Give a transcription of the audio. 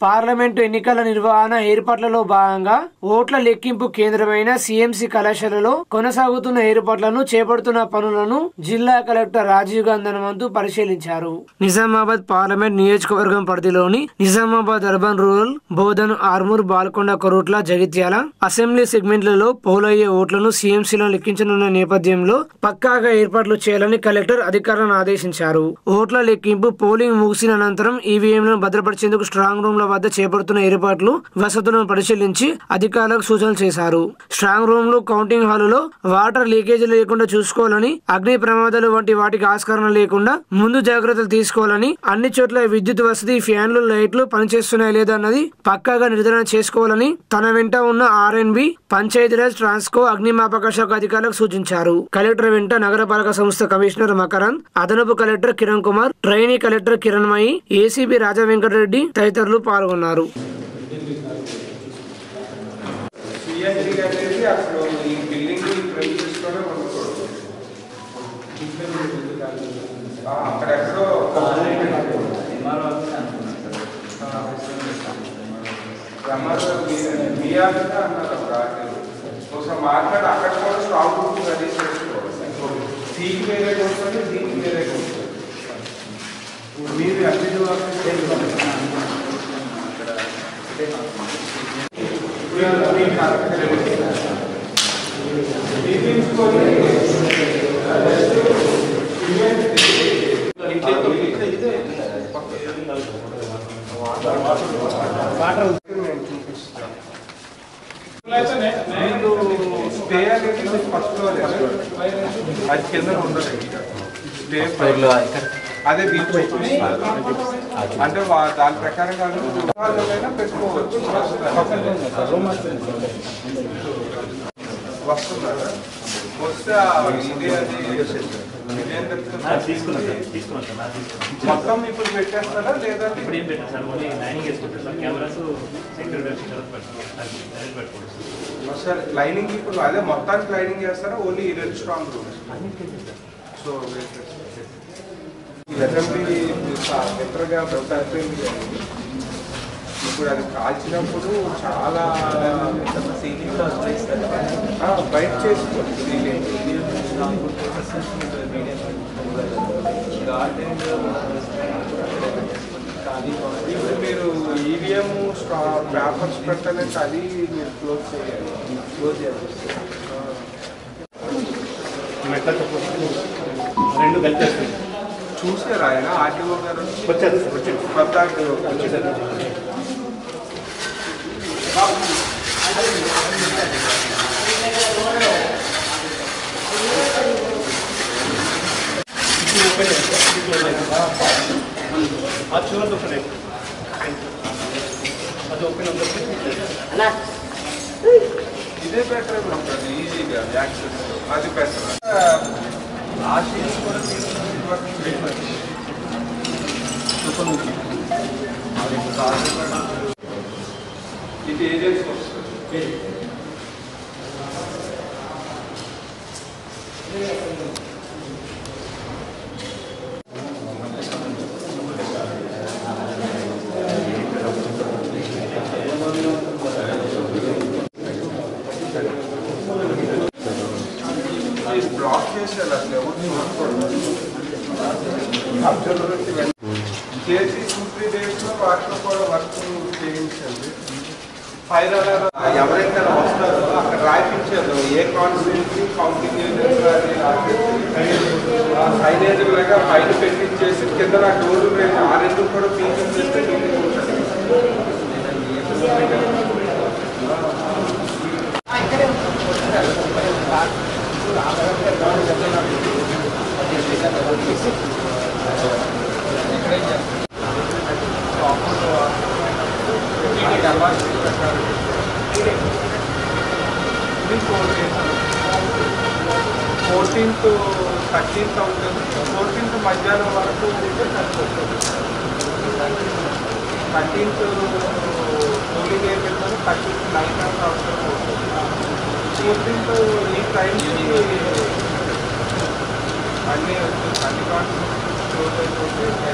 Parliament ఎన్నికల నిర్వహణ ఏర్పాట్లలో భాగంగా ఓట్ల లెక్కింపు కేంద్రమైన సిఎంసి కళాశాలలో కొనసాగుతున్న ఏర్పాట్లను చేపడుతున్న పనులను జిల్లా కలెక్టర్ రాజీవ్ గాంధీ హనుమంతు పరిశీలించారు. నిజామాబాద్ పార్లమెంట్ నియోజకవర్గం పరిధిలోని Nizamabad urban rural Bodhan Armur Balkonda Korutla Jagtial assembly సెగ్మెంట్లలో పోలయ్యే ఓట్లను సిఎంసిలో లెక్కించనున్న నేపథ్యంలో పక్కాగా ఏర్పాట్లు చేయాలని కలెక్టర్ అధికారులను ఆదేశించారు. ఓట్ల లెక్కింపు పోలింగ్ ముగిసిన అనంతరం ఈవీఎంలను భద్రపరిచేందుకు స్ట్రాంగ్ రూమ్ల వద్ద చేపడుతున్న ఏర్పాట్లు వసతులను పరిశీలించి అధికారులకు సూచనలు చేశారు. స్ట్రాంగ్ రూమ్లు కౌంటింగ్ హాలులో వాటర్ లీకేజీలు లేకుండా చూసుకోవాలని, అగ్ని ప్రమాదాలు వంటి వాటికి ఆస్కారం లేకుండా ముందు జాగ్రత్తలు తీసుకోవాలని, అన్ని చోట్ల విద్యుత్ వసతి, ఫ్యాన్లు, లైట్లు పనిచేస్తున్నాయా లేదా అన్నది పక్కాగా నిర్ధారణ చేసుకోవాలని తన వెంట ఉన్న ఆర్ఎన్బి, పంచాయతీరాజ్, ట్రాన్స్కో, అగ్నిమాపక శాఖ అధికారులకు సూచించారు. కలెక్టర్ వెంట నగరపాలక సంస్థ కమిషనర్ మకరంద్, అదనపు collector Kiran Kumar, trainee collector Kiranmayi, ACB Raja Venkatareddy తదితరులు పాల్గొన్నారు. మాట్లాడి అక్కడ కూడా స్టాక్ రూమ్ రెడీ చేసుకోవాలి. దీనికి వేరే వస్తుంది, దీనికి వేరే వస్తుంది. మీరు అన్ని మీకు స్టే అనేది ఫస్ట్ ఫ్లోర్ అది కింద ఉండదు. స్టే అదే బీచ్ అంటే దాని ప్రకారం కాదు పెట్టుకోవచ్చు. వస్తున్నారా? వస్తే ఇది అది మొత్తం ఇప్పుడు పెట్టేస్తారా లేదంటే ఇప్పుడు ఏం పెట్టారు సార్? ఓన్లీ లైనింగ్ వేసుకుంటారు సార్. కెమెరాస్ సార్ లైనింగ్ ఇప్పుడు అదే మొత్తానికి లైనింగ్ చేస్తారా? ఓన్లీ ఈ రెండు స్ట్రాంగ్ రూమ్స్. సో అసెంబ్లీ బెటర్గా అయిపోయింది. ఇప్పుడు అది కాల్చినప్పుడు చాలా బయట చేసుకోవచ్చు. ఇప్పుడు మీరు ఈవీఎం పేపర్స్ పెట్టాలంటే అది మీరు క్లోజ్ చేయాలి. రెండు కలిపేస్తుంది. చూసారా ఆయన ఆర్టీఓ గారు వచ్చారు, కొత్త ఆర్టీఓ గారు ఇదే బెటర్ ఉంటుంది, ఈజీగా యాక్సెస్ అది బెటర్. ఆ సీన్స్ కూడా ఇది ఏజెన్సీ వస్తుంది. బ్లాక్ చేసేయాలి అసలు ఎవరిని చేసి 2-3 డేస్లో వాటిలో కూడా వర్క్ చేయించండి. ఫైర్ అలారం ఎవరైతే వస్తారో అక్కడ రాయించారు. ఏ కాన్స్టిట్యూన్సీ కౌంటింగ్ సైనేజ్ లాగా పైన పెట్టించేసి కింద నా డోర్లు ఆ రెండు కూడా పీకింగ్ చేస్తే ఫోర్టీన్త్ 13th అవుతుంది. 14th మధ్యాహ్నం వరకు ఉంటే సరిపోతుంది. 13th పోలింగ్ అయిపోయిందని 13th నైట్ అంతా అవసరం అవుతుంది. 14th ఈ టైంకి అన్నీ కాన్ఫరెన్స్ క్లోజ్ అయిపోతే